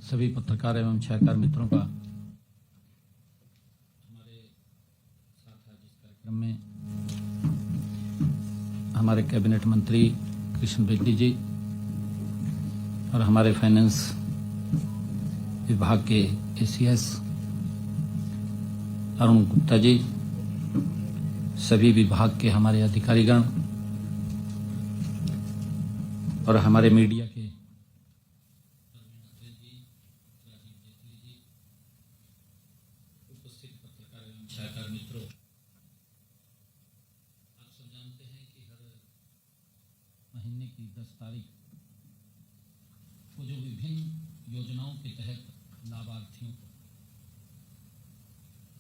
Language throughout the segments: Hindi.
सभी पत्रकार एवं छायाकार मित्रों का हमारे साथ आज इस कार्यक्रम में हमारे कैबिनेट मंत्री कृष्ण बेदी जी और हमारे फाइनेंस विभाग के एसीएस अरुण गुप्ता जी, सभी विभाग के हमारे अधिकारीगण और हमारे मीडिया के उपस्थित पत्रकार एवं छायाकार मित्रों, आप सब जानते हैं कि हर महीने की 10 तारीख को जो विभिन्न योजनाओं के तहत लाभार्थियों को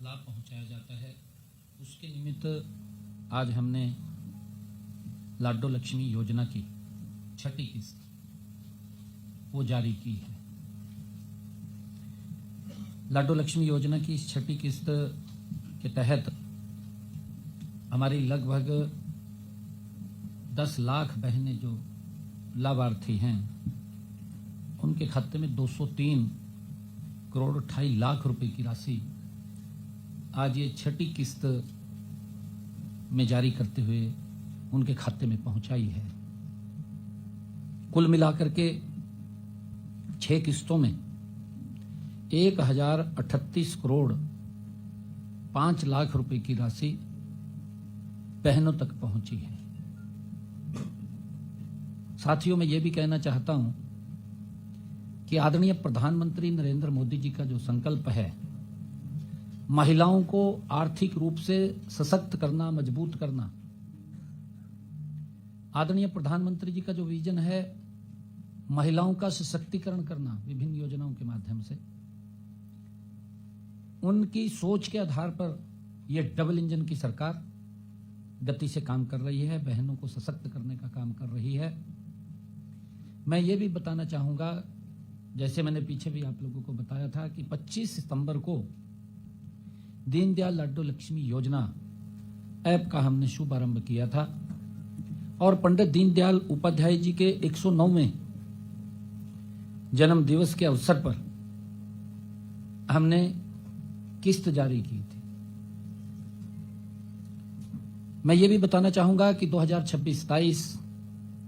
लाभ पहुंचाया जाता है, उसके निमित्त आज हमने लाडो लक्ष्मी योजना की छठी किस्त वो जारी की है। लाडो लक्ष्मी योजना की इस छठी किस्त के तहत हमारी लगभग 10 लाख बहनें जो लाभार्थी हैं, उनके खाते में 203 करोड़ 28 लाख रुपए की राशि आज ये छठी किस्त में जारी करते हुए उनके खाते में पहुंचाई है। कुल मिलाकर के 6 किस्तों में 1038 करोड़ 5 लाख रुपए की राशि बहनों तक पहुंची है। साथियों, मैं ये भी कहना चाहता हूं कि आदरणीय प्रधानमंत्री नरेंद्र मोदी जी का जो संकल्प है, महिलाओं को आर्थिक रूप से सशक्त करना, मजबूत करना, आदरणीय प्रधानमंत्री जी का जो विजन है महिलाओं का सशक्तिकरण करना विभिन्न योजनाओं के माध्यम से, उनकी सोच के आधार पर यह डबल इंजन की सरकार गति से काम कर रही है, बहनों को सशक्त करने का काम कर रही है। मैं ये भी बताना चाहूंगा, जैसे मैंने पीछे भी आप लोगों को बताया था कि 25 सितंबर को दीनदयाल लाडो लक्ष्मी योजना ऐप का हमने शुभारंभ किया था और पंडित दीनदयाल उपाध्याय जी के 109वें जन्म दिवस के अवसर पर हमने किस्त जारी की थी। मैं ये भी बताना चाहूंगा कि 2026-27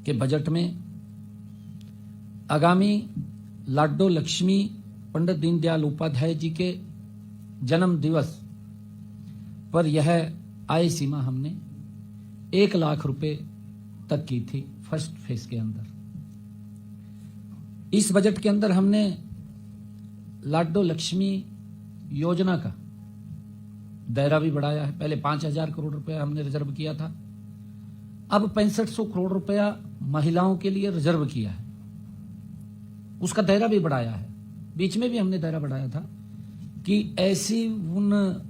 के बजट में आगामी लाडो लक्ष्मी पंडित दीनदयाल उपाध्याय जी के जन्म दिवस पर यह आय सीमा हमने 1 लाख रुपए तक की थी फर्स्ट फेज के अंदर। इस बजट के अंदर हमने लाडो लक्ष्मी योजना का दायरा भी बढ़ाया है। पहले 5,000 करोड़ रुपया हमने रिजर्व किया था, अब 6500 करोड़ रुपया महिलाओं के लिए रिजर्व किया है, उसका दायरा भी बढ़ाया है। बीच में भी हमने दायरा बढ़ाया था कि ऐसी उन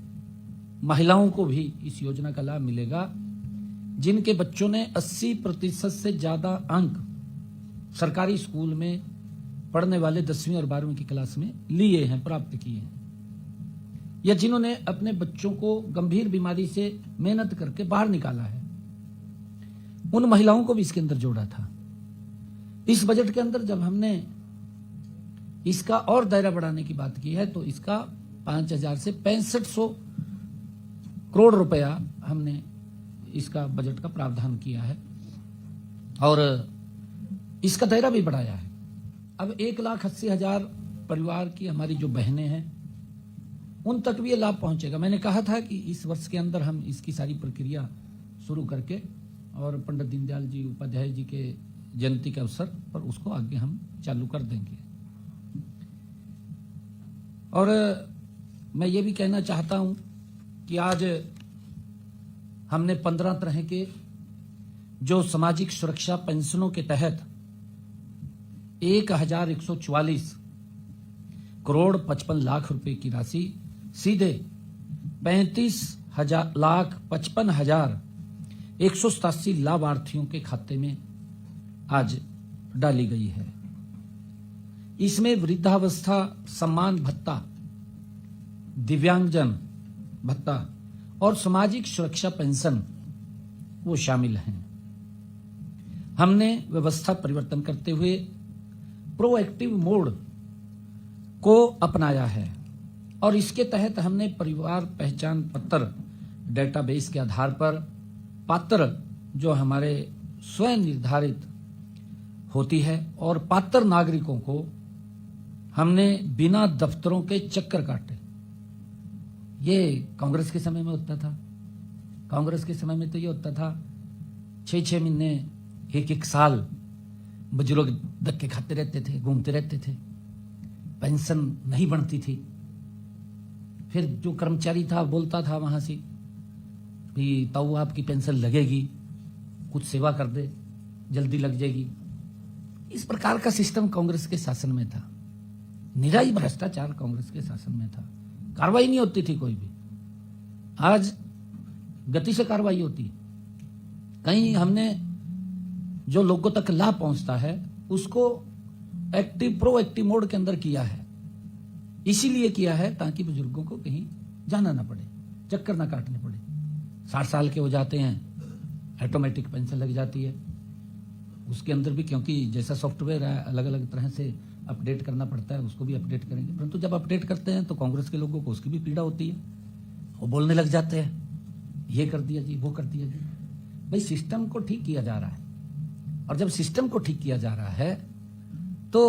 महिलाओं को भी इस योजना का लाभ मिलेगा जिनके बच्चों ने 80% से ज्यादा अंक सरकारी स्कूल में पढ़ने वाले 10वीं और 12वीं की क्लास में लिए हैं, प्राप्त किए हैं, या जिन्होंने अपने बच्चों को गंभीर बीमारी से मेहनत करके बाहर निकाला है, उन महिलाओं को भी इसके अंदर जोड़ा था। इस बजट के अंदर जब हमने इसका और दायरा बढ़ाने की बात की है तो इसका 5,000 से 6500 करोड़ रुपया हमने इसका बजट का प्रावधान किया है और इसका दायरा भी बढ़ाया है। अब 1,80,000 परिवार की हमारी जो बहनें हैं उन तक भी ये लाभ पहुंचेगा। मैंने कहा था कि इस वर्ष के अंदर हम इसकी सारी प्रक्रिया शुरू करके और पंडित दीनदयाल जी उपाध्याय जी के जयंती के अवसर पर उसको आगे हम चालू कर देंगे। और मैं ये भी कहना चाहता हूं कि आज हमने 15 तरह के जो सामाजिक सुरक्षा पेंशनों के तहत 1,144 करोड़ 55 लाख रुपए की राशि सीधे 35,55,187 लाभार्थियों के खाते में आज डाली गई है। इसमें वृद्धावस्था सम्मान भत्ता, दिव्यांगजन भत्ता और सामाजिक सुरक्षा पेंशन वो शामिल हैं। हमने व्यवस्था परिवर्तन करते हुए प्रोएक्टिव मोड को अपनाया है और इसके तहत हमने परिवार पहचान पत्र डेटाबेस के आधार पर पात्र जो हमारे स्वयं निर्धारित होती है और पात्र नागरिकों को हमने बिना दफ्तरों के चक्कर काटे। ये कांग्रेस के समय में होता था। कांग्रेस के समय में तो ये होता था 6-6 महीने, 1-1 साल बुजुर्ग धक्के खाते रहते थे, घूमते रहते थे, पेंशन नहीं बनती थी। फिर जो कर्मचारी था बोलता था वहां से भी ताऊ आपकी पेंशन लगेगी, कुछ सेवा कर दे, जल्दी लग जाएगी। इस प्रकार का सिस्टम कांग्रेस के शासन में था। निराई भ्रष्टाचार कांग्रेस के शासन में था। कार्रवाई नहीं होती थी कोई भी। आज गति से कार्रवाई होती है। कहीं हमने जो लोगों तक लाभ पहुंचता है उसको प्रोएक्टिव मोड के अंदर किया है। इसीलिए किया है ताकि बुजुर्गों को कहीं जाना ना पड़े, चक्कर ना काटने पड़े। 60 साल के हो जाते हैं, ऑटोमेटिक पेंशन लग जाती है। उसके अंदर भी क्योंकि जैसा सॉफ्टवेयर है अलग अलग तरह से अपडेट करना पड़ता है, उसको भी अपडेट करेंगे। परंतु जब अपडेट करते हैं तो कांग्रेस के लोगों को उसकी भी पीड़ा होती है। वो बोलने लग जाते हैं ये कर दिया जी, वो कर दिया जी। भाई सिस्टम को ठीक किया जा रहा है और जब सिस्टम को ठीक किया जा रहा है तो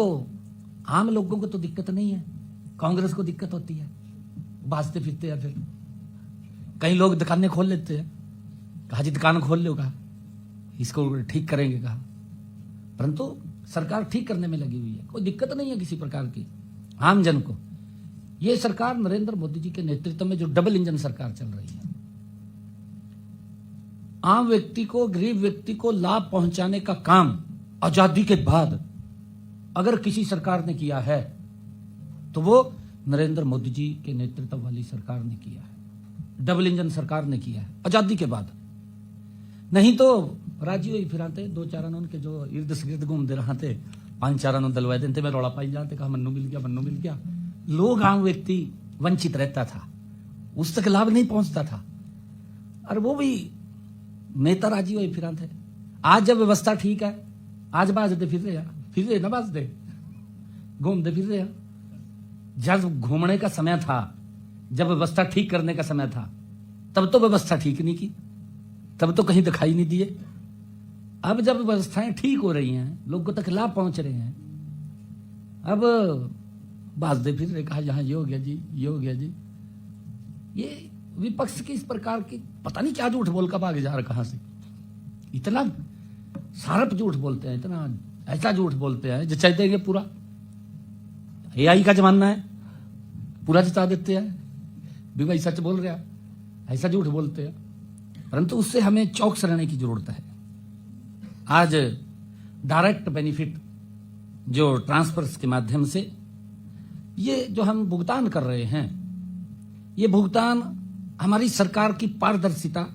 आम लोगों को तो दिक्कत नहीं है, कांग्रेस को दिक्कत होती है। भाजते फिरते हैं। फिर कई लोग दुकानें खोल लेते हैं, कहा जी दुकान खोल लो, कहा इसको ठीक करेंगे, कहा। परंतु सरकार ठीक करने में लगी हुई है, कोई दिक्कत नहीं है किसी प्रकार की आम जन को। यह सरकार नरेंद्र मोदी जी के नेतृत्व में जो डबल इंजन सरकार चल रही है, आम व्यक्ति को, गरीब व्यक्ति को लाभ पहुंचाने का काम आजादी के बाद अगर किसी सरकार ने किया है तो वो नरेंद्र मोदी जी के नेतृत्व वाली सरकार ने किया है। डबल इंजन सरकार ने किया है आजादी के बाद। नहीं तो राजी हुई फिराते 2-4 उनके जो इर्द गिर्द घूमते रहाते, 5-4 दलवाए देते में रौला पाई जाते, कहा मन्नू मिल गया, मन्नू मिल गया। लोग, आम व्यक्ति वंचित रहता था, उस तक लाभ नहीं पहुंचता था। और वो भी नेता राजी हुए फिराते। आज जब व्यवस्था ठीक है, आज बाजते फिर रहे ना बाजते, घूमते फिर रहे। जब घूमने का समय था, जब व्यवस्था ठीक करने का समय था, तब तो व्यवस्था ठीक नहीं की, तब तो कहीं दिखाई नहीं दिए। अब जब व्यवस्थाएं ठीक हो रही हैं, लोगों तक लाभ पहुंच रहे हैं, अब बाजते फिर रहे, कहा यहां ये हो गया जी, ये हो गया जी। ये विपक्ष की इस प्रकार की पता नहीं क्या झूठ बोल का भाग जा रहा, कहां से इतना शार्प झूठ बोलते हैं, इतना ऐसा झूठ बोलते हैं जचा देंगे पूरा। AI का जमाना है, पूरा जचा देते हैं भी भाई सच बोल रहा, ऐसा झूठ बोलते हैं। परंतु उससे हमें चौकस रहने की जरूरत है। आज डायरेक्ट बेनिफिट जो ट्रांसफर्स के माध्यम से ये जो हम भुगतान कर रहे हैं, ये भुगतान हमारी सरकार की पारदर्शिता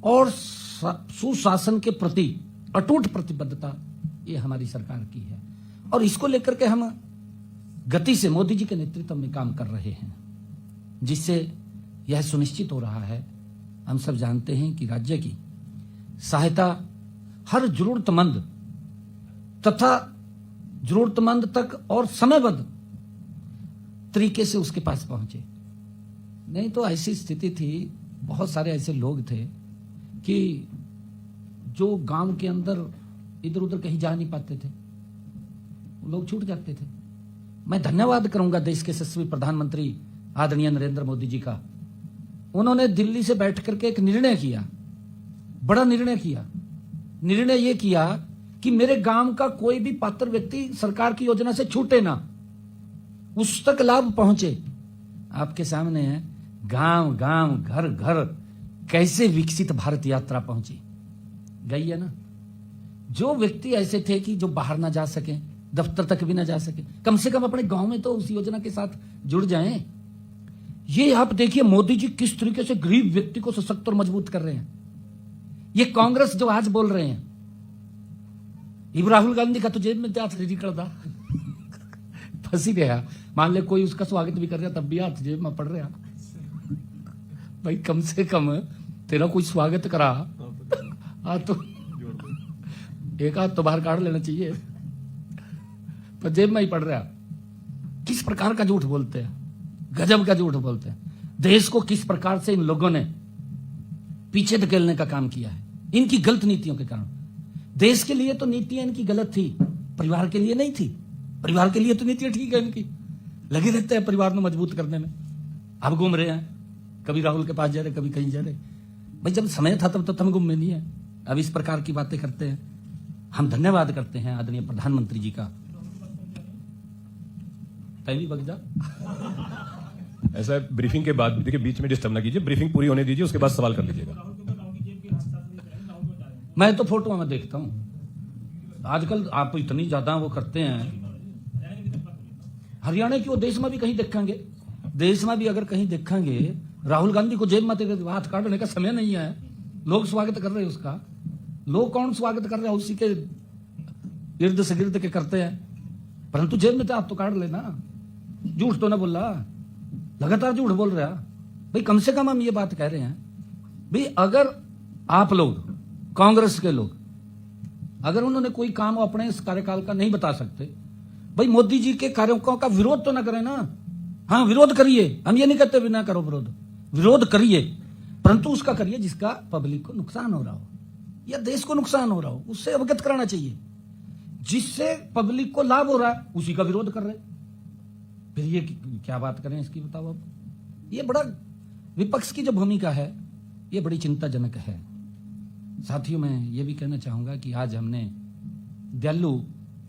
और सुशासन के प्रति अटूट प्रतिबद्धता, ये हमारी सरकार की है। और इसको लेकर के हम गति से मोदी जी के नेतृत्व में काम कर रहे हैं, जिससे यह सुनिश्चित हो रहा है, हम सब जानते हैं कि राज्य की सहायता हर जरूरतमंद तथा जरूरतमंद तक और समयबद्ध तरीके से उसके पास पहुंचे। नहीं तो ऐसी स्थिति थी, बहुत सारे ऐसे लोग थे कि जो गांव के अंदर इधर उधर कहीं जा नहीं पाते थे, लोग छूट जाते थे। मैं धन्यवाद करूंगा देश के यशस्वी प्रधानमंत्री आदरणीय नरेंद्र मोदी जी का। उन्होंने दिल्ली से बैठ करके एक निर्णय किया, बड़ा निर्णय किया। निर्णय यह किया कि मेरे गांव का कोई भी पात्र व्यक्ति सरकार की योजना से छूटे ना, उस तक लाभ पहुंचे। आपके सामने है गांव गांव घर घर कैसे विकसित भारत यात्रा पहुंची गई है ना। जो व्यक्ति ऐसे थे कि जो बाहर ना जा सके, दफ्तर तक भी ना जा सके, कम से कम अपने गांव में तो उस योजना के साथ जुड़ जाएं। ये आप देखिए मोदी जी किस तरीके से गरीब व्यक्ति को सशक्त और मजबूत कर रहे हैं। ये कांग्रेस जो आज बोल रहे हैं, इब राहुल गांधी का तो जेब में हाथ निकलता फंसी गया। मान ले कोई उसका स्वागत भी कर रहा, तब भी हाथ जेब में पड़ रहा। भाई कम से कम तेरा कोई स्वागत करा, हाथ तो एक हाथ तो बाहर काट लेना चाहिए, पर जेब में ही पड़ रहा। किस प्रकार का झूठ बोलते हैं, गजब का झूठ बोलते हैं। देश को किस प्रकार से इन लोगों ने पीछे धकेलने का काम किया है इनकी गलत नीतियों के कारण। देश के लिए तो नीतियां इनकी गलत थी, परिवार के लिए नहीं थी। परिवार के लिए तो नीतियां ठीक है इनकी, लगे रहते हैं परिवार को मजबूत करने में। अब घूम रहे हैं, कभी राहुल के पास जा रहे, कभी कहीं जा रहे। भाई जब समय था तब तो तुम घूम में नहीं है, अब इस प्रकार की बातें करते हैं। हम धन्यवाद करते हैं आदरणीय प्रधानमंत्री जी का। भी बग जा ऐसा ब्रीफिंग के बाद देखिए, बीच में डिस्टर्ब ना कीजिए, ब्रीफिंग पूरी होने दीजिए, उसके बाद सवाल कर लीजिएगा। मैं तो फोटो में देखता हूं, आजकल आप इतनी ज्यादा वो करते हैं। हरियाणा की वो देश में भी कहीं देखेंगे, देश में भी अगर कहीं देखेंगे, राहुल गांधी को जेब में हाथ काटने का समय नहीं है। लोग स्वागत कर रहे हैं उसका। लोग कौन स्वागत कर रहे हैं, उसी के इर्द से गिर्द के करते हैं, परंतु जेब में तो आप तो काट लेना। झूठ तो ना बोल रहा, लगातार झूठ बोल रहा भाई। कम से कम हम ये बात कह रहे हैं भाई, अगर आप लोग कांग्रेस के लोग अगर उन्होंने कोई काम अपने इस कार्यकाल का नहीं बता सकते, भाई मोदी जी के कार्यों का विरोध तो ना करें ना। हाँ विरोध करिए, हम ये नहीं कहते भी ना करो विरोध, विरोध करिए, परंतु उसका करिए जिसका पब्लिक को नुकसान हो रहा हो या देश को नुकसान हो रहा हो, उससे अवगत कराना चाहिए। जिससे पब्लिक को लाभ हो रहा है उसी का विरोध कर रहे, फिर ये क्या बात करें इसकी, बताओ अब। ये बड़ा विपक्ष की जो भूमिका है ये बड़ी चिंताजनक है। साथियों, मैं ये भी कहना चाहूंगा कि आज हमने दयालु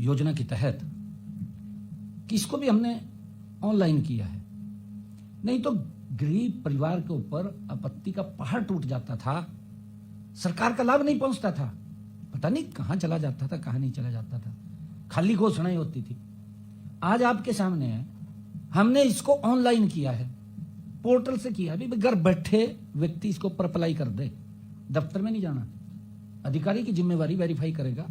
योजना के तहत किसको भी हमने ऑनलाइन किया है, नहीं तो गरीब परिवार के ऊपर आपत्ति का पहाड़ टूट जाता था, सरकार का लाभ नहीं पहुंचता था, पता नहीं कहां चला जाता था, कहां नहीं चला जाता था, खाली घोषणाएं होती थी। आज आपके सामने है, हमने इसको ऑनलाइन किया है, पोर्टल से किया है। घर बैठे व्यक्ति इसको ऊपर अप्लाई कर दे, दफ्तर में नहीं जाना, अधिकारी की जिम्मेवारी वेरीफाई करेगा,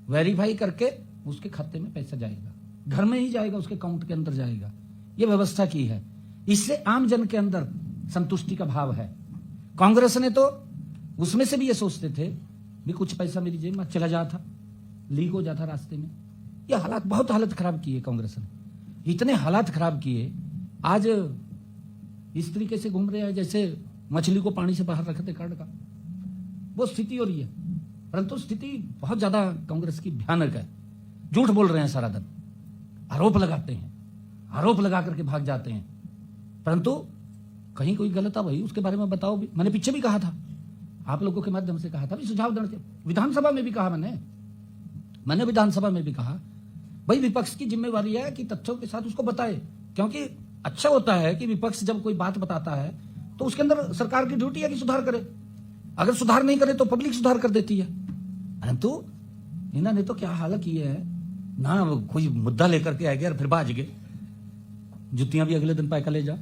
वेरीफाई करके उसके खाते में पैसा जाएगा, घर में ही जाएगा, उसके अकाउंट के अंदर जाएगा। ये व्यवस्था की है, इससे आम जन के अंदर संतुष्टि का भाव है। कांग्रेस ने तो उसमें से भी ये सोचते थे भी कुछ पैसा मेरी जेब में चला जाता, लीक हो जाता रास्ते में। ये हालात, बहुत हालत खराब की है कांग्रेस ने, इतने हालात खराब किए। आज इस तरीके से घूम रहे हैं जैसे मछली को पानी से बाहर रखते काट का, वो स्थिति हो रही है। परंतु स्थिति बहुत ज्यादा कांग्रेस की भयानक है। झूठ बोल रहे हैं सारा दिन, आरोप लगाते हैं, आरोप लगा करके भाग जाते हैं, परंतु कहीं कोई गलत है भाई उसके बारे में बताओ भी। मैंने पीछे भी कहा था, आप लोगों के माध्यम से कहा था, सुझाव देने, विधानसभा में भी कहा, मैंने विधानसभा में भी कहा भाई विपक्ष की जिम्मेवारी है कि तथ्यों के साथ उसको बताए, क्योंकि अच्छा होता है कि विपक्ष जब कोई बात बताता है तो उसके अंदर सरकार की ड्यूटी है कि सुधार करे। अगर सुधार नहीं करे तो पब्लिक सुधार कर देती है। परंतु इन्होंने तो क्या हाल किए है ना, कोई मुद्दा लेकर के आ गया और फिर भाज गए, जुतियां भी अगले दिन पैका ले जा,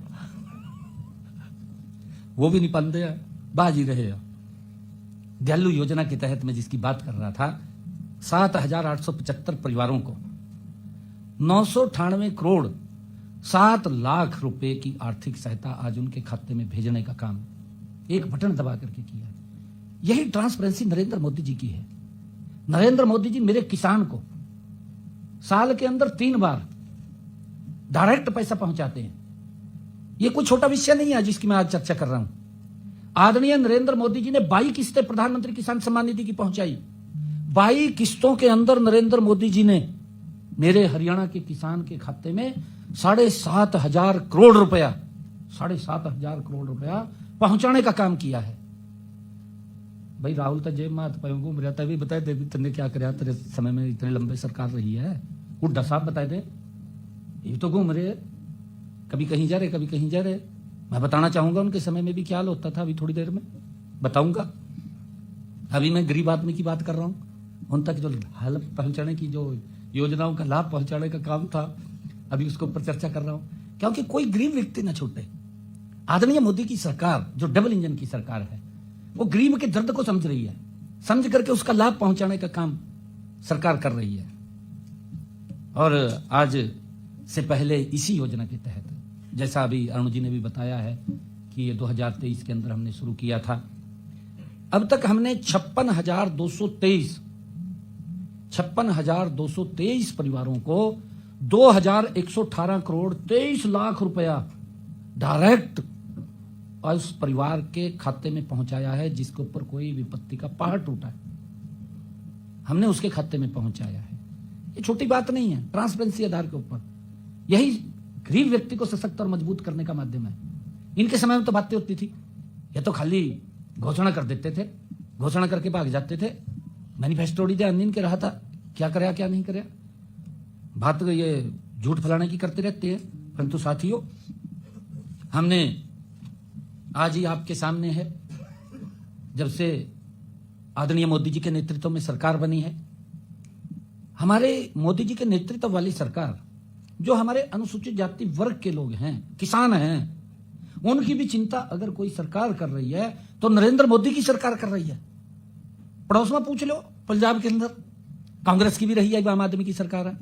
वो भी नहीं पाते हैं, बाज ही रहे हैं। दयालु योजना के तहत मैं जिसकी बात कर रहा था, 7,875 परिवारों को 998 करोड़ 7 लाख रुपए की आर्थिक सहायता आज उनके खाते में भेजने का काम एक बटन दबा करके किया है। यही ट्रांसपेरेंसी नरेंद्र मोदी जी की है। नरेंद्र मोदी जी मेरे किसान को साल के अंदर 3 बार डायरेक्ट पैसा पहुंचाते हैं। यह कोई छोटा विषय नहीं है जिसकी मैं आज चर्चा कर रहा हूं। आदरणीय नरेंद्र मोदी जी ने 22 किस्तें प्रधानमंत्री किसान सम्मान निधि की पहुंचाई। 22 किस्तों के अंदर नरेंद्र मोदी जी ने मेरे हरियाणा के किसान के खाते में 7,500 करोड़ रुपया 7,500 करोड़ रुपया पहुंचाने का काम किया है। भाई राहुल तो जेब में घूम रहा था, भी बताए दे तुमने क्या कराया तेरे समय में, इतने लंबे सरकार रही है, हुड्डा साहब बताए दे। ये तो घूम रहे, कभी कहीं जा रहे, कभी कहीं जा रहे। मैं बताना चाहूंगा उनके समय में भी क्या हाल होता था, अभी थोड़ी देर में बताऊंगा। अभी मैं गरीब आदमी की बात कर रहा हूं, उन तक जो हेल्प पहुंचाने की, जो योजनाओं का लाभ पहुंचाने का काम था, अभी उसके ऊपर चर्चा कर रहा हूं, क्योंकि कोई गरीब व्यक्ति ना छूटे। आदरणीय मोदी की सरकार जो डबल इंजन की सरकार है, वो गरीब के दर्द को समझ रही है, समझ करके उसका लाभ पहुंचाने का काम सरकार कर रही है। और आज से पहले इसी योजना के तहत, जैसा अभी अरुण जी ने भी बताया है कि ये 2023 के अंदर हमने शुरू किया था, अब तक हमने 56,223 परिवारों को 2118 करोड़ 23 लाख रुपया डायरेक्ट उस परिवार के खाते में पहुंचाया है जिसके ऊपर कोई विपत्ति का पहाड़ टूटा है, हमने उसके खाते में पहुंचाया है। ये छोटी बात नहीं है, ट्रांसपेरेंसी आधार के ऊपर यही गरीब व्यक्ति को सशक्त और मजबूत करने का माध्यम है। इनके समय में तो बातें होती थी, ये तो खाली घोषणा कर देते थे, घोषणा करके भाग जाते थे, मैनिफेस्टो ध्यान नहीं के रहा था क्या कराया क्या नहीं कराया, बात तो ये झूठ फैलाने की करते रहते हैं। परंतु साथियों, हमने आज ही आपके सामने है, जब से आदरणीय मोदी जी के नेतृत्व में सरकार बनी है, हमारे मोदी जी के नेतृत्व वाली सरकार जो हमारे अनुसूचित जाति वर्ग के लोग हैं, किसान हैं, उनकी भी चिंता अगर कोई सरकार कर रही है तो नरेंद्र मोदी की सरकार कर रही है। पड़ोस में पूछ लो, पंजाब के अंदर कांग्रेस की भी रही है, आम आदमी की सरकार है।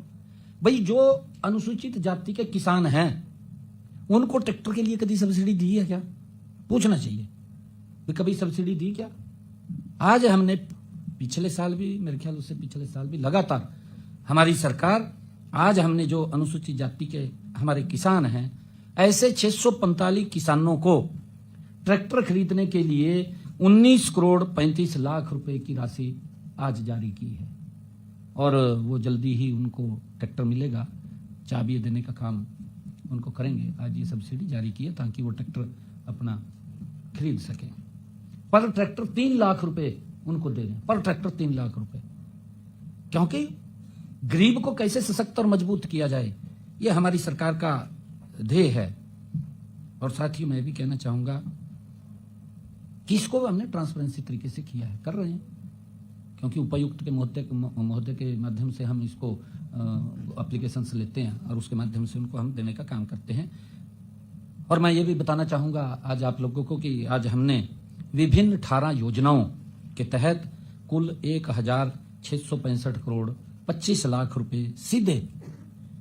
भाई जो अनुसूचित जाति के किसान हैं उनको ट्रैक्टर के लिए कभी सब्सिडी दी है क्या? पूछना चाहिए, कभी सब्सिडी दी क्या? आज हमने पिछले साल भी, मेरे ख्याल उससे पिछले साल भी लगातार हमारी सरकार, आज हमने जो अनुसूचित जाति के हमारे किसान हैं, ऐसे 645 किसानों को ट्रैक्टर खरीदने के लिए 19 करोड़ 35 लाख रुपए की राशि आज जारी की है और वो जल्दी ही उनको ट्रैक्टर मिलेगा, चाबी देने का काम उनको करेंगे। आज ये सब्सिडी जारी की है ताकि वो ट्रैक्टर अपना खरीद सके। पर ट्रैक्टर 3 लाख रुपए उनको दे दें, पर ट्रैक्टर 3 लाख रुपए, क्योंकि गरीब को कैसे सशक्त और मजबूत किया जाए, ये हमारी सरकार का ध्येय है। और साथ ही मैं भी कहना चाहूंगा कि इसको हमने ट्रांसपेरेंसी तरीके से किया है, कर रहे हैं, क्योंकि उपायुक्त के महोदय के माध्यम से हम इसको एप्लीकेशंस लेते हैं और उसके माध्यम से उनको हम देने का काम करते हैं। और मैं ये भी बताना चाहूंगा आज आप लोगों को कि आज हमने विभिन्न 18 योजनाओं के तहत कुल 1665 करोड़ 25 लाख रुपए सीधे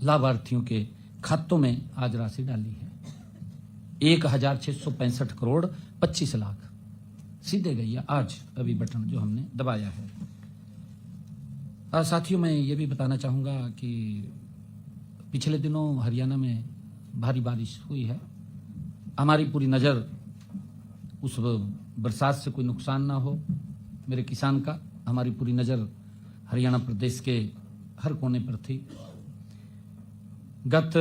लाभार्थियों के खातों में आज राशि डाली है। 1665 करोड़ 25 लाख सीधे गई है आज, अभी बटन जो हमने दबाया है। और साथियों, मैं ये भी बताना चाहूंगा कि पिछले दिनों हरियाणा में भारी बारिश हुई है। हमारी पूरी नज़र उस बरसात से कोई नुकसान ना हो मेरे किसान का, हमारी पूरी नज़र हरियाणा प्रदेश के हर कोने पर थी। गत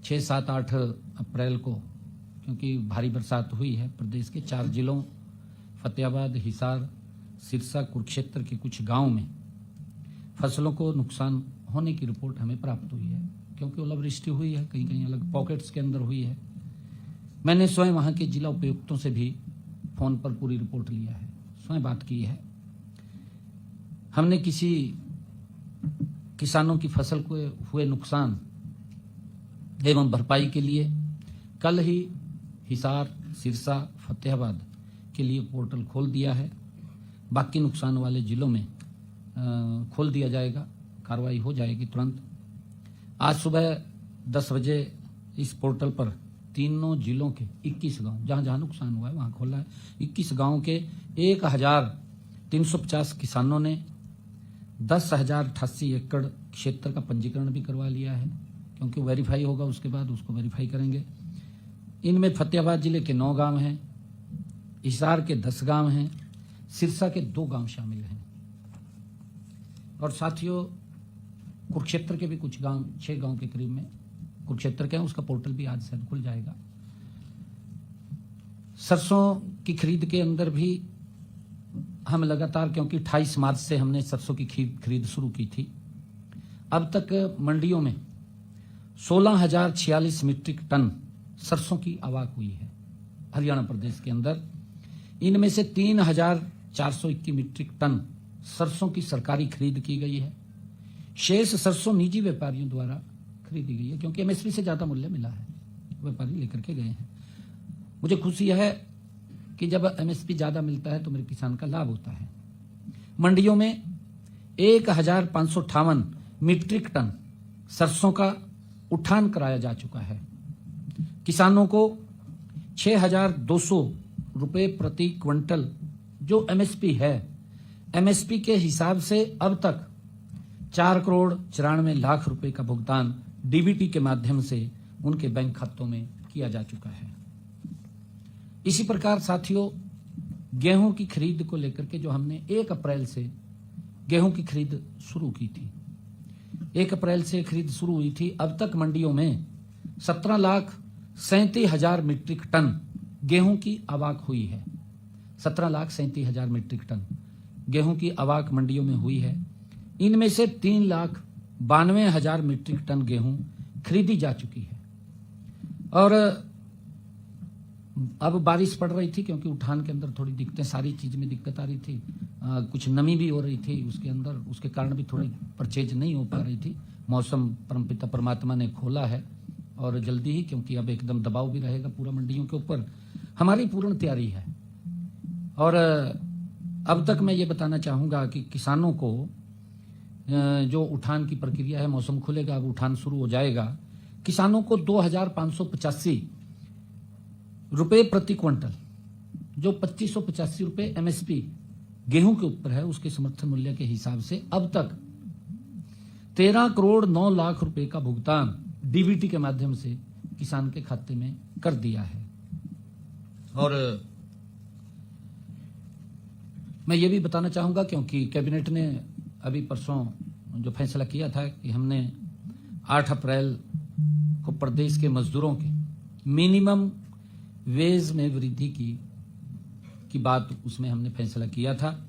6, 7, 8 अप्रैल को क्योंकि भारी बरसात हुई है, प्रदेश के 4 जिलों फतेहाबाद, हिसार, सिरसा, कुरुक्षेत्र के कुछ गांव में फसलों को नुकसान होने की रिपोर्ट हमें प्राप्त हुई है, क्योंकि ओलावृष्टि हुई है, कहीं कहीं अलग पॉकेट्स के अंदर हुई है। मैंने स्वयं वहां के जिला उपायुक्तों से भी फोन पर पूरी रिपोर्ट लिया है, स्वयं बात की है। हमने किसी किसानों की फसल को हुए नुकसान एवं भरपाई के लिए कल ही हिसार, सिरसा, फतेहाबाद के लिए पोर्टल खोल दिया है। बाकी नुकसान वाले जिलों में खोल दिया जाएगा, कार्रवाई हो जाएगी तुरंत। आज सुबह 10 बजे इस पोर्टल पर तीनों जिलों के 21 गांव, जहां जहां नुकसान हुआ है वहां खोला है। 21 गांव के 1350 किसानों ने 10,088 एकड़ क्षेत्र का पंजीकरण भी करवा लिया है, क्योंकि वेरीफाई होगा, उसके बाद उसको वेरीफाई करेंगे। इनमें फतेहाबाद जिले के 9 गांव हैं, हिसार के 10 गांव हैं, सिरसा के 2 गांव शामिल हैं। और साथियों, कुरुक्षेत्र के भी कुछ गांव, 6 गांव के करीब में कुरुक्षेत्र के हैं, उसका पोर्टल भी आज से खुल जाएगा। सरसों की खरीद के अंदर भी हम लगातार, क्योंकि 28 मार्च से हमने सरसों की खरीद शुरू की थी, अब तक मंडियों में 16,046 मीट्रिक टन सरसों की आवक हुई है हरियाणा प्रदेश के अंदर। इनमें से 3,421 मीट्रिक टन सरसों की सरकारी खरीद की गई है। शेष सरसों निजी व्यापारियों द्वारा खरीदी गई है, क्योंकि एमएसपी से ज्यादा मूल्य मिला है, व्यापारी लेकर के गए हैं। मुझे खुशी है कि जब एमएसपी ज्यादा मिलता है तो मेरे किसान का लाभ होता है। मंडियों में 1,558 मीट्रिक टन सरसों का उठान कराया जा चुका है। किसानों को 6,200 रुपए प्रति क्विंटल जो एमएसपी है, एमएसपी के हिसाब से अब तक 4,94,00,000 रुपए का भुगतान डीबीटी के माध्यम से उनके बैंक खातों में किया जा चुका है। इसी प्रकार साथियों, गेहूं की खरीद को लेकर के जो हमने 1 अप्रैल से गेहूं की खरीद शुरू की थी, 1 अप्रैल से खरीद शुरू हुई थी। अब तक मंडियों में 17,37,000 मीट्रिक टन गेहूं की आवक हुई है। 17,37,000 मीट्रिक टन गेहूं की आवक मंडियों में हुई है। इनमें से 3,92,000 मीट्रिक टन गेहूं खरीदी जा चुकी है। और अब बारिश पड़ रही थी, क्योंकि उठान के अंदर थोड़ी दिक्कतें, सारी चीज में दिक्कत आ रही थी, कुछ नमी भी हो रही थी उसके अंदर, उसके कारण भी थोड़ी परचेज नहीं हो पा रही थी। मौसम परमपिता परमात्मा ने खोला है और जल्दी ही, क्योंकि अब एकदम दबाव भी रहेगा पूरा मंडियों के ऊपर, हमारी पूर्ण तैयारी है। और अब तक मैं ये बताना चाहूंगा कि किसानों को जो उठान की प्रक्रिया है, मौसम खुलेगा, अब उठान शुरू हो जाएगा, किसानों को 2,585 रुपए प्रति क्विंटल, जो 2,585 रुपए एमएसपी गेहूं के ऊपर है, उसके समर्थन मूल्य के हिसाब से अब तक 13,09,00,000 रुपए का भुगतान डीबीटी के माध्यम से किसान के खाते में कर दिया है। और मैं ये भी बताना चाहूंगा, क्योंकि कैबिनेट ने अभी परसों जो फैसला किया था कि हमने 8 अप्रैल को प्रदेश के मजदूरों के मिनिमम वेज में वृद्धि की बात उसमें हमने फैसला किया था।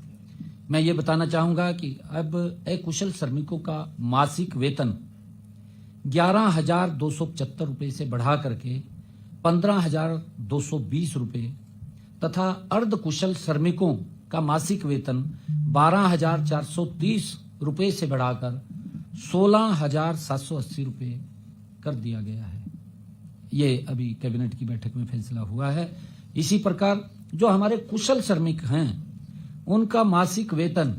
मैं ये बताना चाहूंगा कि अब अकुशल श्रमिकों का मासिक वेतन 11,275 रुपए से बढ़ा करके 15,220 रुपए तथा अर्धकुशल श्रमिकों का मासिक वेतन 12,430 रुपए से बढ़ाकर 16,780 रुपए कर दिया गया है। ये अभी कैबिनेट की बैठक में फैसला हुआ है। इसी प्रकार जो हमारे कुशल श्रमिक हैं, उनका मासिक वेतन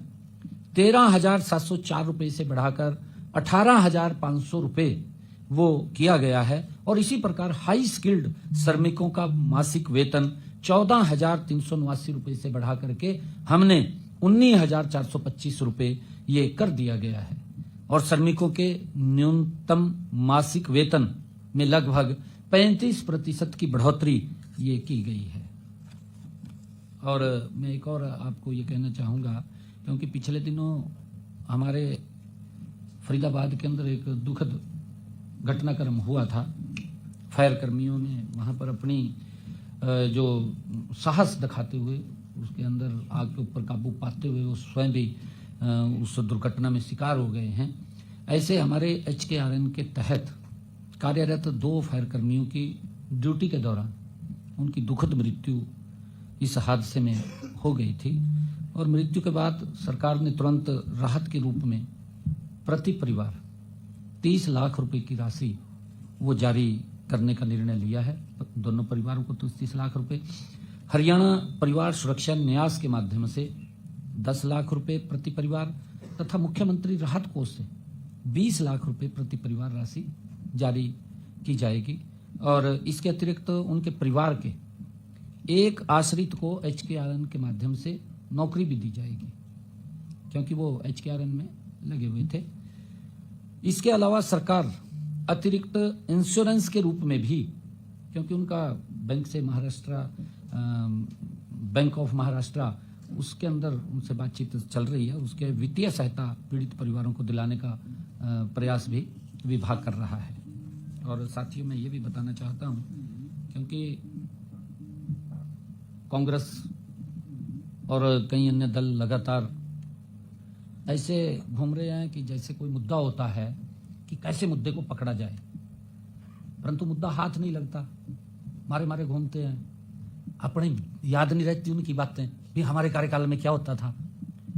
13,704 रुपए से बढ़ाकर 18,500 रुपए वो किया गया है। और इसी प्रकार हाई स्किल्ड श्रमिकों का मासिक वेतन 14,389 रुपए से बढ़ा करके हमने 19,425 रुपए ये कर दिया गया है। और श्रमिकों के न्यूनतम मासिक वेतन में लगभग 35% की बढ़ोतरी ये की गई है। और मैं एक और आपको ये कहना चाहूंगा, क्योंकि पिछले दिनों हमारे फरीदाबाद के अंदर एक दुखद घटनाक्रम हुआ था। फायर कर्मियों ने वहां पर अपनी जो साहस दिखाते हुए उसके अंदर आग के ऊपर काबू पाते हुए वो स्वयं भी उस दुर्घटना में शिकार हो गए हैं। ऐसे हमारे HKRN के तहत कार्यरत 2 फायर कर्मियों की ड्यूटी के दौरान उनकी दुखद मृत्यु इस हादसे में हो गई थी। और मृत्यु के बाद सरकार ने तुरंत राहत के रूप में प्रति परिवार 30 लाख रुपए की राशि वो जारी करने का निर्णय लिया है। दोनों परिवारों को 30 लाख रुपए, हरियाणा परिवार सुरक्षा न्यास के माध्यम से 10 लाख रुपए प्रति परिवार तथा मुख्यमंत्री राहत कोष से 20 लाख रुपए प्रति परिवार राशि जारी की जाएगी। और इसके अतिरिक्त उनके परिवार के एक आश्रित को HKRN के माध्यम से नौकरी भी दी जाएगी, क्योंकि वो HKRN में लगे हुए थे। इसके अलावा सरकार अतिरिक्त इंश्योरेंस के रूप में भी, क्योंकि उनका बैंक से बैंक ऑफ महाराष्ट्र उसके अंदर उनसे बातचीत चल रही है, उसके वित्तीय सहायता पीड़ित परिवारों को दिलाने का प्रयास भी विभाग कर रहा है। और साथियों, मैं ये भी बताना चाहता हूं, क्योंकि कांग्रेस और कई अन्य दल लगातार ऐसे घूम रहे हैं कि जैसे कोई मुद्दा होता है कि कैसे मुद्दे को पकड़ा जाए, परंतु मुद्दा हाथ नहीं लगता, मारे मारे घूमते हैं। अपने याद नहीं रहती उनकी बातें भी, हमारे कार्यकाल में क्या होता था,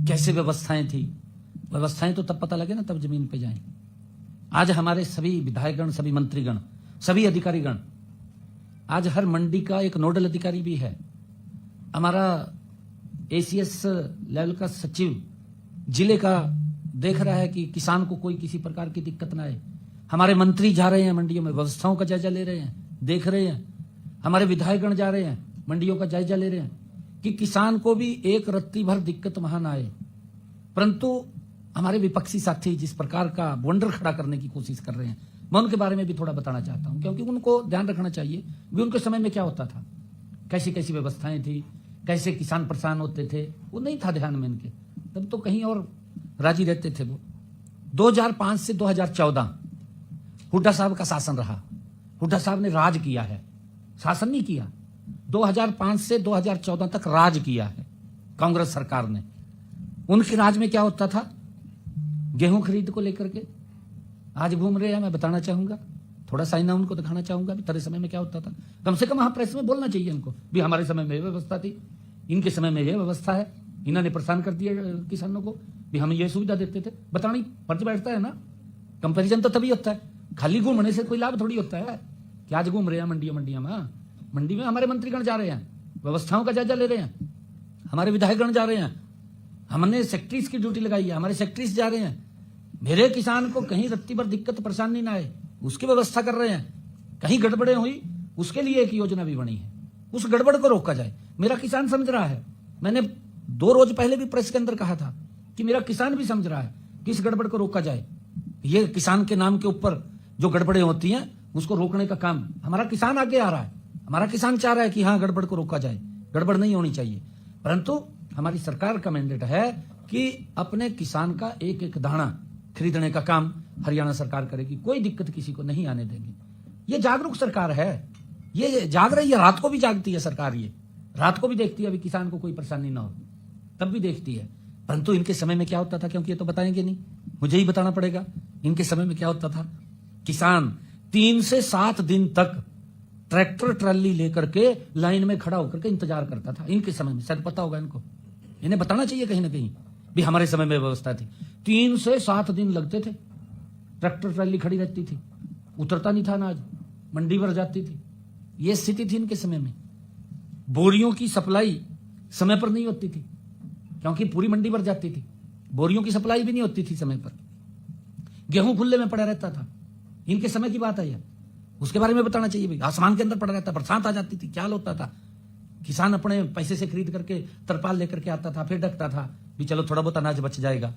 कैसे व्यवस्थाएं थी। व्यवस्थाएं तो तब पता लगे ना, तब जमीन पे जाएं। आज हमारे सभी विधायकगण, सभी मंत्रीगण, सभी अधिकारीगण, आज हर मंडी का एक नोडल अधिकारी भी है। हमारा ACS लेवल का सचिव जिले का देख रहा है कि किसान को कोई किसी प्रकार की दिक्कत ना आए। हमारे मंत्री जा रहे हैं मंडियों में, व्यवस्थाओं का जायजा ले रहे हैं, देख रहे हैं। हमारे विधायकगण जा रहे हैं, मंडियों का जायजा ले रहे हैं कि किसान को भी एक रत्ती भर दिक्कत वहां ना आए। परंतु हमारे विपक्षी साथी जिस प्रकार का वंडर खड़ा करने की कोशिश कर रहे हैं, मैं उनके बारे में भी थोड़ा बताना चाहता हूं, क्योंकि उनको ध्यान रखना चाहिए भी उनके समय में क्या होता था, कैसी कैसी व्यवस्थाएं थी, कैसे किसान परेशान होते थे, वो नहीं था ध्यान में इनके। तब तो कहीं और राजी रहते थे वो। 2005 से 2014 हुड्डा साहब का शासन रहा। हुड्डा साहब ने राज किया है, शासन नहीं किया। 2005 से 2014 तक राज किया है कांग्रेस सरकार ने। उनके राज में क्या होता था, गेहूं खरीद को लेकर के आज घूम रहे हैं, मैं बताना चाहूंगा, थोड़ा सा ना उनको दिखाना चाहूंगा भी तेरे समय में क्या होता था। कम से कम वहां प्रेस में बोलना चाहिए इनको भी हमारे समय में ये व्यवस्था थी, इनके समय में ये व्यवस्था है, इन्होंने परेशान कर दिया किसानों को भी हम ये सुविधा देते थे। बतानी फर्ज बैठता है ना, कंपैरिजन तो तभी होता है, खाली घूमने से कोई लाभ थोड़ी होता है कि आज घूम रहे हैं मंडियां में। मंडी में हमारे मंत्रीगण जा रहे हैं, व्यवस्थाओं का जायजा ले रहे हैं, हमारे विधायकगण जा रहे हैं, हमने सेक्रेटरीज की ड्यूटी लगाई है, हमारे सेक्रेटरीज जा रहे हैं। मेरे किसान को कहीं रत्ती भर दिक्कत परेशानी ना आए उसकी व्यवस्था कर रहे हैं। कहीं गड़बड़े हुई उसके लिए एक योजना भी बनी है, उस गड़बड़ को रोका जाए। मेरा किसान समझ रहा है, मैंने 2 रोज पहले भी प्रेस के अंदर कहा था कि मेरा किसान भी समझ रहा है कि इस गड़बड़ को रोका जाए। ये किसान के नाम के ऊपर जो गड़बड़े होती हैं उसको रोकने का काम हमारा किसान आगे आ रहा है। हमारा किसान चाह रहा है कि हाँ गड़बड़ को रोका जाए, गड़बड़ नहीं होनी चाहिए। परंतु हमारी सरकार का मैंडेट है कि अपने किसान का एक एक दाना खरीदने का काम हरियाणा सरकार करेगी, कोई दिक्कत किसी को नहीं आने देंगे। ये जागरूक सरकार है, ये जाग रही है, रात को भी जागती है सरकार, ये रात को भी देखती है अभी किसान को कोई परेशानी ना हो, तब भी देखती है। परंतु इनके समय में क्या होता था, क्योंकि ये तो बताएंगे नहीं, मुझे ही बताना पड़ेगा। इनके समय में क्या होता था, किसान 3 से 7 दिन तक ट्रैक्टर ट्राली लेकर के लाइन में खड़ा होकर के इंतजार करता था। इनके समय में शायद पता होगा इनको, इन्हें बताना चाहिए कहीं ना कहीं भी हमारे समय में व्यवस्था थी। 3 से 7 दिन लगते थे, ट्रैक्टर ट्राली खड़ी रहती थी, उतरता नहीं था अनाज, मंडी भर जाती थी। यह स्थिति थी इनके समय में। बोरियों की सप्लाई समय पर नहीं होती थी क्योंकि पूरी मंडी भर जाती थी, बोरियों की सप्लाई भी नहीं होती थी समय पर। गेहूं खुले में पड़ा रहता था, इनके समय की बात है यह, उसके बारे में बताना चाहिए भाई। आसमान के अंदर पड़ा रहता, बरसात आ जाती थी, क्या होता था, किसान अपने पैसे से खरीद करके तरपाल लेकर के आता था, फिर ढकता था भी चलो थोड़ा बहुत अनाज बच जाएगा।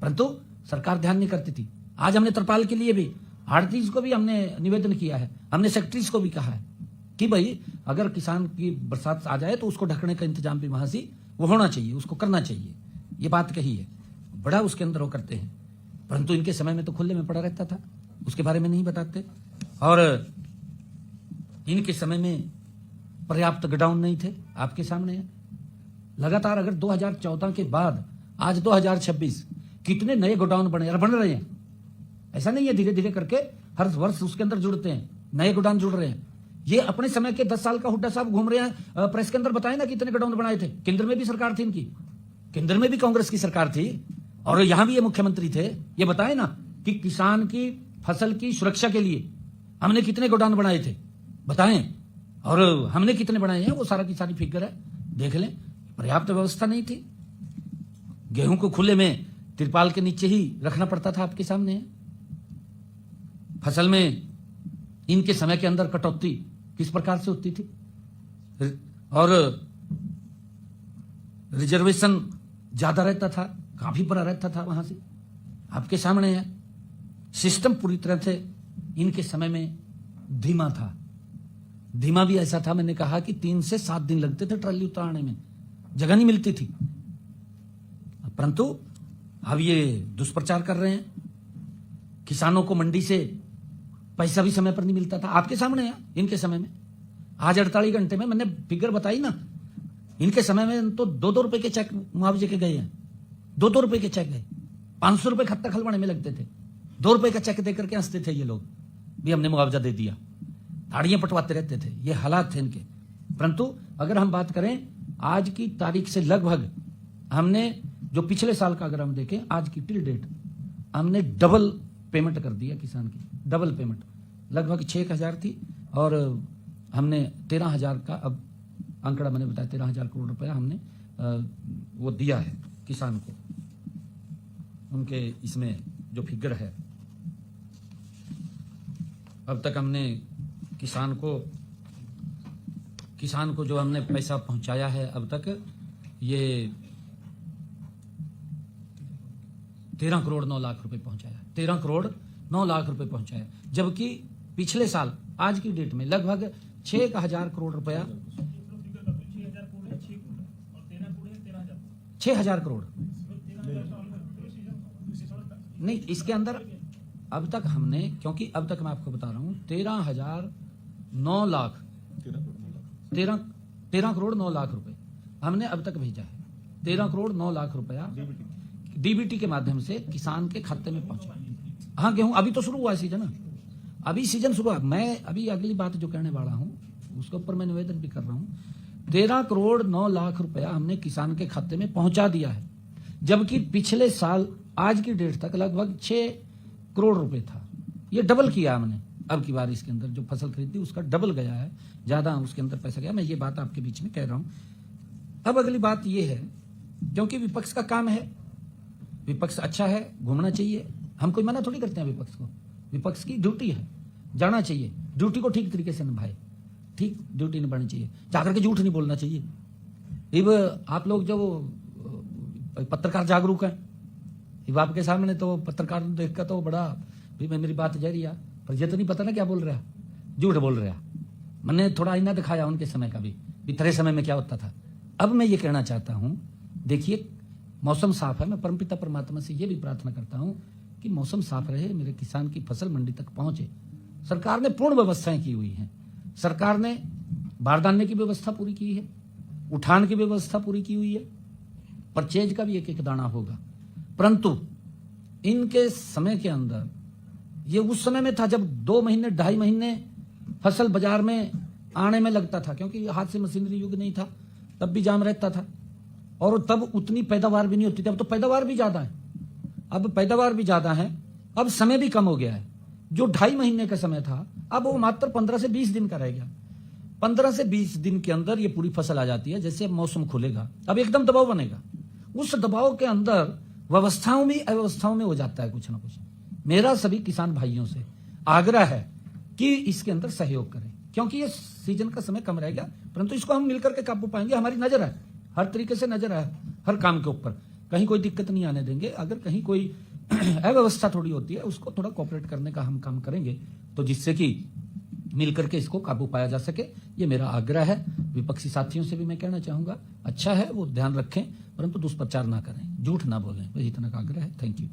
परंतु सरकार ध्यान नहीं करती थी। आज हमने तरपाल के लिए भी आड़तीस को भी हमने निवेदन किया है, हमने सेक्रेटरीज को भी कहा है कि भाई अगर किसान की बरसात आ जाए तो उसको ढकने का इंतजाम भी वहां से वो होना चाहिए, उसको करना चाहिए। ये बात कही है, बड़ा उसके अंदर वो करते हैं। परंतु इनके समय में तो खुले में पड़ा रहता था, उसके बारे में नहीं बताते। और इनके समय में पर्याप्त गोडाउन नहीं थे, आपके सामने है। लगातार अगर 2014 के बाद आज 2026 कितने नए गोडाउन बने और बन रहे हैं, ऐसा नहीं है, धीरे धीरे करके हर वर्ष उसके अंदर जुड़ते हैं, नए गोडाउन जुड़ रहे हैं। ये अपने समय के 10 साल का हुड्डा साहब घूम रहे हैं, प्रेस के अंदर बताए ना कितने गोडाउन बनाए थे। केंद्र में भी सरकार थी इनकी, केंद्र में भी कांग्रेस की सरकार थी और यहां भी ये मुख्यमंत्री थे। ये बताए ना कि किसान की फसल की सुरक्षा के लिए हमने कितने गोडाउन बनाए थे, बताएं। और हमने कितने बनाए हैं वो सारा की सारी फिगर है, देख लें। पर्याप्त व्यवस्था नहीं थी, गेहूं को खुले में तिरपाल के नीचे ही रखना पड़ता था, आपके सामने है। फसल में इनके समय के अंदर कटौती किस प्रकार से होती थी और रिजर्वेशन ज्यादा रहता था, काफी बड़ा रहता था वहां से, आपके सामने है। सिस्टम पूरी तरह से इनके समय में धीमा था, धीमा भी ऐसा था, मैंने कहा कि 3 से 7 दिन लगते थे ट्राली उतारने में, जगह नहीं मिलती थी। परंतु अब ये दुष्प्रचार कर रहे हैं, किसानों को मंडी से पैसा भी समय पर नहीं मिलता था, आपके सामने है। इनके समय में आज 48 घंटे में, मैंने फिगर बताई ना, इनके समय में तो 2-2 रुपए के चेक मुआवजे के गए हैं, 2-2 रुपए के चेक गए, 500 रुपए खत्ता खलवाने में लगते थे, 2 रुपए का चेक देकर के हंसते थे ये लोग भी हमने मुआवजा दे दिया, ताड़ियां पटवाते रहते थे। ये हालात थे इनके। परंतु अगर हम बात करें आज की तारीख से, लगभग हमने जो पिछले साल का अगर हम देखें, आज की टिल डेट हमने डबल पेमेंट कर दिया किसान की, डबल पेमेंट। लगभग 6,000 थी और हमने 13,000 का, अब आंकड़ा मैंने बताया 13,000 करोड़ रुपया हमने वो दिया है किसान को, उनके इसमें जो फिगर है। अब तक हमने किसान को जो हमने पैसा पहुंचाया है अब तक, ये 13 करोड़ 9 लाख रुपए पहुंचाया, 13 करोड़ 9 लाख रुपए पहुंचाया, जबकि पिछले साल आज की डेट में लगभग 6,000 करोड़ रुपया, 6,000 करोड़ नहीं, इसके अंदर अब तक हमने, क्योंकि अब तक मैं आपको बता रहा हूं 13 करोड़ 9 लाख रुपए हमने अब तक भेजा है। 13 करोड़ 9 लाख रुपया डीबीटी के माध्यम से किसान के खाते में पहुंचा। हाँ, गेहूं अभी तो शुरू हुआ है सीजन, अभी सीजन शुरू हुआ। मैं अभी अगली बात जो कहने वाला हूं उसके ऊपर मैं निवेदन भी कर रहा हूं। 13 करोड़ 9 लाख रुपया हमने किसान के खाते में पहुंचा दिया है, जबकि पिछले साल आज की डेट तक लगभग 6 करोड़ रुपए था। ये डबल किया हमने अब की बार, इसके अंदर जो फसल खरीदी उसका डबल गया है, ज्यादा उसके अंदर पैसा गया। मैं ये बात आपके बीच में कह रहा हूं। अब अगली बात ये है, क्योंकि विपक्ष का काम है, विपक्ष अच्छा है, घूमना चाहिए, हम कोई मना थोड़ी करते हैं विपक्ष को, विपक्ष की ड्यूटी है, जाना चाहिए, ड्यूटी को ठीक तरीके से निभाए, ठीक ड्यूटी निभानी चाहिए, जाकर के झूठ नहीं बोलना चाहिए। अब आप लोग जो पत्रकार जागरूक हैं, अब आपके सामने तो पत्रकार देख कर तो बड़ा भी मेरी बात जारी है, पर ये तो नहीं पता ना क्या बोल रहा, झूठ बोल रहा। मैंने थोड़ा आईना दिखाया उनके समय का भी तेरे समय में क्या होता था। अब मैं ये कहना चाहता हूं, देखिए मौसम साफ है, मैं परमपिता परमात्मा से ये भी प्रार्थना करता हूं कि मौसम साफ रहे, मेरे किसान की फसल मंडी तक पहुंचे। सरकार ने पूर्ण व्यवस्थाएं की हुई हैं, सरकार ने बारदाने की व्यवस्था पूरी की है, उठान की व्यवस्था पूरी की हुई है, परचेज का भी एक एक दाना होगा। परंतु इनके समय के अंदर, ये उस समय में था जब 2 महीने 2.5 महीने फसल बाजार में आने में लगता था, क्योंकि हाथ से मशीनरी युग नहीं था, तब भी जाम रहता था और तब उतनी पैदावार भी नहीं होती थी। अब तो पैदावार भी ज्यादा है, अब पैदावार भी ज्यादा है, अब समय भी कम हो गया है। जो 2.5 महीने का समय था अब वो मात्र 15 से 20 दिन का रह गया। 15 से 20 दिन के अंदर ये पूरी फसल आ जाती है। जैसे मौसम खुलेगा अब एकदम दबाव बनेगा, उस दबाव के अंदर व्यवस्थाओं में अव्यवस्थाओं में हो जाता है कुछ ना कुछ। मेरा सभी किसान भाइयों से आग्रह है कि इसके अंदर सहयोग करें, क्योंकि ये सीजन का समय कम रह गया, परंतु इसको हम मिलकर के काबू पाएंगे। हमारी नजर है, हर तरीके से नजर है हर काम के ऊपर, कहीं कोई दिक्कत नहीं आने देंगे। अगर कहीं कोई अव्यवस्था थोड़ी होती है उसको थोड़ा कोऑपरेट करने का हम काम करेंगे, तो जिससे कि मिलकर के इसको काबू पाया जा सके। ये मेरा आग्रह है। विपक्षी साथियों से भी मैं कहना चाहूंगा, अच्छा है वो ध्यान रखें, परंतु दुष्प्रचार ना करें, झूठ ना बोलें, बस इतना का आग्रह है। Thank you.